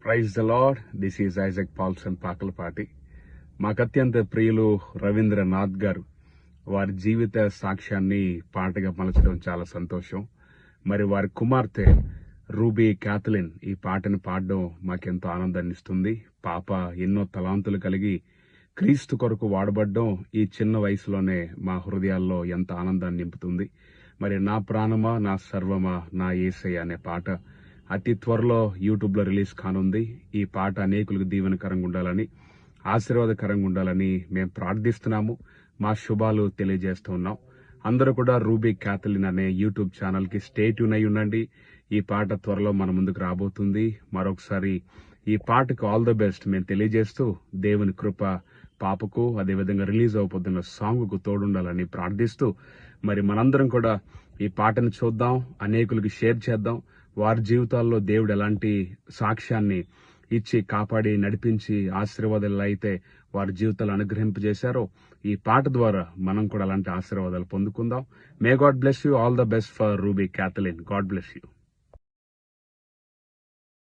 Praise the lord. This is Isaac Paulson Pakalapati. మాకు అత్యంత ప్రియులు రవీంద్రనాథ్ గారు వారి జీవిత సాక్ష్యాన్ని పాటగా మలచడం చాలా సంతోషం. మరి వారి కుమార్తె రూబీ క్యాథలిన్ ఈ పాటను పాడడం మాకెంతో ఆనందాన్ని ఇస్తుంది. పాప ఎన్నో తలాంతులు కలిగి క్రీస్తు కొరకు వాడబడ్డం ఈ చిన్న వయసులోనే మా హృదయాల్లో ఎంత ఆనందాన్ని నింపుతుంది. మరి నా ప్రాణమా నా సర్వమా నా యేసయ్య అనే పాట అతి త్వరలో యూట్యూబ్ లో రిలీజ్ కానుంది. ఈ పాట అనేకులకు దీవెనకరంగా ఉండాలని, ఆశీర్వాదకరంగా ఉండాలని మేము ప్రార్థిస్తున్నాము. మా శుభాలు తెలియజేస్తున్నాం. అందరూ కూడా రూబీ క్యాథలిన్ అనే యూట్యూబ్ ఛానల్ కి స్టే ట్యూన్ అయి ఉండండి. ఈ పాట త్వరలో మన ముందుకు రాబోతుంది. మరొకసారి ఈ పాటకు ఆల్ ద బెస్ట్ మేము తెలియజేస్తూ, దేవుని కృప పాపకు, అదేవిధంగా రిలీజ్ అవబోతున్న సాంగ్ కు తోడుండాలని ప్రార్థిస్తూ, మరి మనందరం కూడా ఈ పాటను చూద్దాం, అనేకులకి షేర్ చేద్దాం. వారి జీవితాల్లో దేవుడు ఎలాంటి సాక్ష్యాన్ని ఇచ్చి కాపాడి నడిపించి ఆశీర్వాదాలు అయితే వారి జీవితాలు అనుగ్రహింపజేశారో, ఈ పాట ద్వారా మనం కూడా అలాంటి ఆశీర్వాదాలు పొందుకుందాం. May God bless you. All the best for Ruby Kathleen. God bless you.